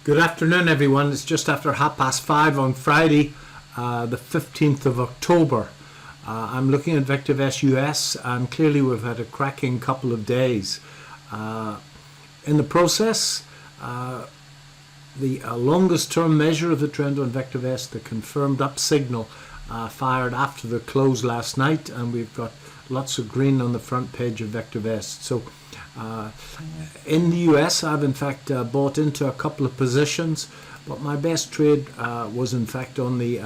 Good afternoon, everyone. It's just after 5:30 on Friday, the 15th of October. I'm looking at Vector US, and clearly we've had a cracking couple of days. In the process, the longest term measure of the trend on Vector S, the confirmed up signal, fired after the close last night, and we've got lots of green on the front page of Vector S. So in the US, I've in fact bought into a couple of positions, but my best trade was in fact on the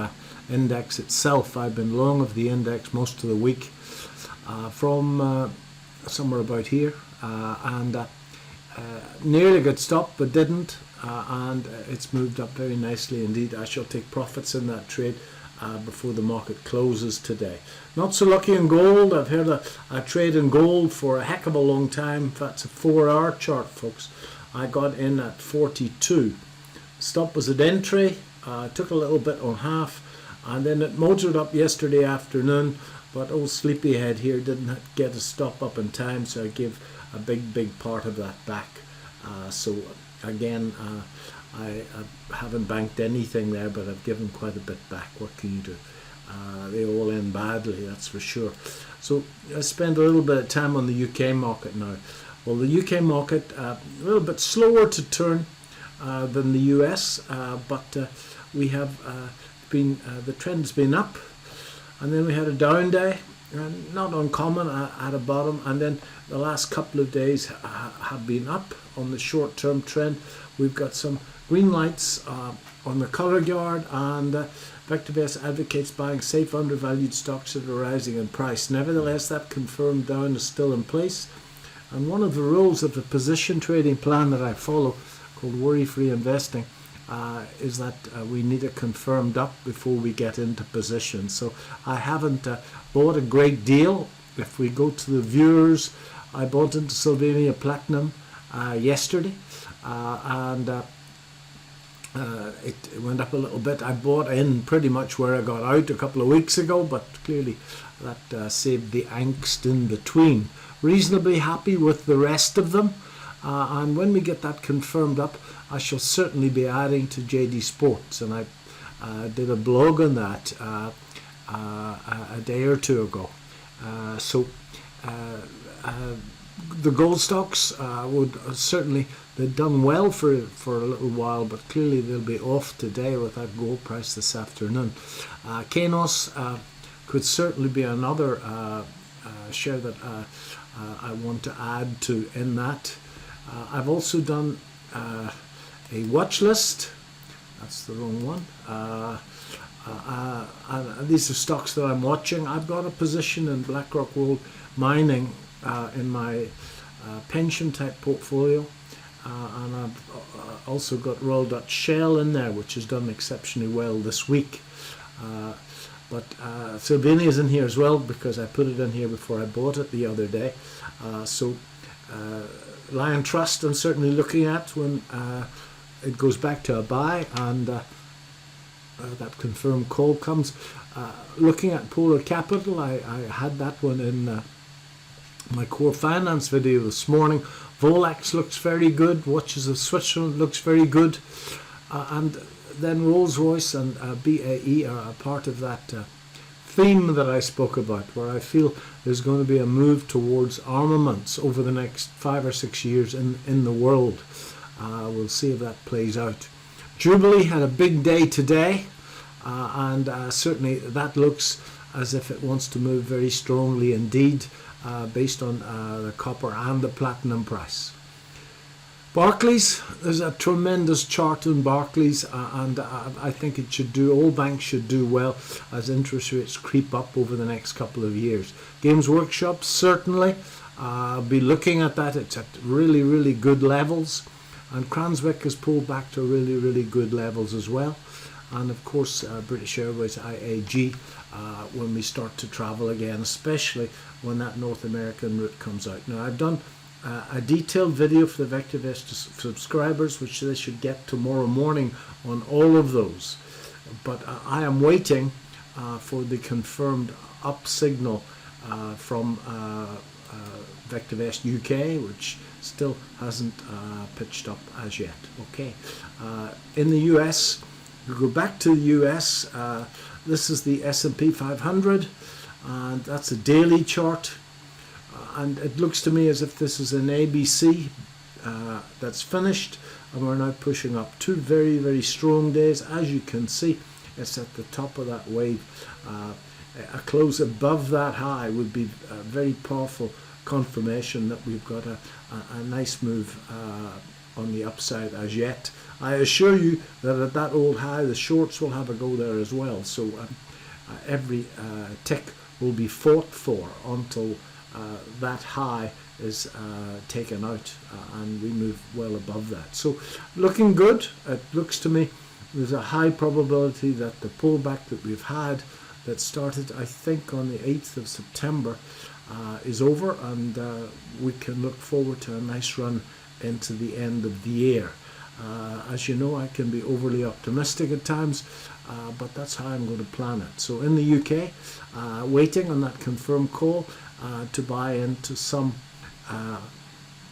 index itself. I've been long of the index most of the week from somewhere about here, and nearly got stopped but didn't, and it's moved up very nicely indeed. I shall take profits in that trade before the market closes today. Not so lucky in gold. I've had a trade in gold for a heck of a long time. That's a 4-hour chart, folks. I got in at 42. Stop was at entry. Took a little bit on half, and then it motored up yesterday afternoon, but old sleepyhead here didn't get a stop up in time, so I gave a big part of that back. So again, I haven't banked anything there, but I've given quite a bit back. What can you do? They all end badly, that's for sure. So I spend a little bit of time on the UK market now. Well, the UK market a little bit slower to turn than the US, but we have been the trend's been up, and then we had a down day, not uncommon at a bottom, and then the last couple of days have been up on the short-term trend. We've got some green lights on the colour guard, and VectorBase advocates buying safe undervalued stocks that are rising in price. Nevertheless, that confirmed down is still in place, and one of the rules of the position trading plan that I follow, called worry-free investing, is that we need a confirmed up before we get into position. So I haven't bought a great deal. If we go to the viewers, I bought into Sylvania Platinum yesterday, and it went up a little bit. I bought in pretty much where I got out a couple of weeks ago, but clearly that saved the angst in between. Reasonably happy with the rest of them, and when we get that confirmed up, I shall certainly be adding to JD Sports, and I did a blog on that a day or two ago. So the gold stocks would certainly, they've done well for a little while, but clearly they'll be off today with that gold price this afternoon. Kainos could certainly be another share that I want to add to in that. I've also done a watch list. That's the wrong one. And these are stocks that I'm watching. I've got a position in BlackRock World Mining in my pension type portfolio, and I've also got Royal Dutch Shell in there, which has done exceptionally well this week. But Sylvania is in here as well, because I put it in here before I bought it the other day. So Lion Trust I'm certainly looking at when it goes back to a buy, and that confirmed call comes. Looking at Polar Capital, I had that one in my core finance video this morning. Volax looks very good. Watches of Switzerland looks very good, and then Rolls-Royce and BAE are a part of that theme that I spoke about, where I feel there's going to be a move towards armaments over the next 5 or 6 years in the world. We'll see if that plays out. Jubilee had a big day today, and certainly that looks as if it wants to move very strongly indeed, based on the copper and the platinum price. Barclays, there's a tremendous chart in Barclays, and I think it should do, all banks should do well as interest rates creep up over the next couple of years. Games Workshop, certainly, be looking at that. It's at really good levels, and Cranswick has pulled back to really good levels as well. And of course British Airways, IAG, when we start to travel again, especially when that North American route comes out. Now, I've done a detailed video for the VectorVest subscribers, which they should get tomorrow morning on all of those. But I am waiting for the confirmed up signal from Vector Vest UK, which still hasn't pitched up as yet. Okay, in the US, we go back to the US. This is the S&P 500, and that's a daily chart. And it looks to me as if this is an ABC that's finished, and we're now pushing up. Two very, very strong days. As you can see, it's at the top of that wave. A close above that high would be a very powerful confirmation that we've got a nice move on the upside as yet. I assure you that at that old high, the shorts will have a go there as well. So every tick will be fought for until that high is taken out and we move well above that. So looking good. It looks to me there's a high probability that the pullback that we've had that started, I think, on the 8th of September is over, and we can look forward to a nice run into the end of the year. As you know, I can be overly optimistic at times, but that's how I'm going to plan it. So in the UK, waiting on that confirmed call to buy into some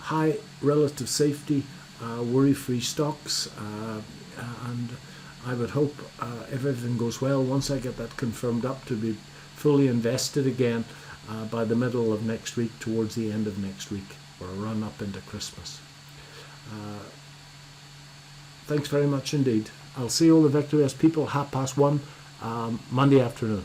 high relative safety, worry-free stocks, and I would hope, if everything goes well, once I get that confirmed up, to be fully invested again by the middle of next week, towards the end of next week, or a run up into Christmas. Thanks very much indeed. I'll see all the Vector S people 1:30 Monday afternoon.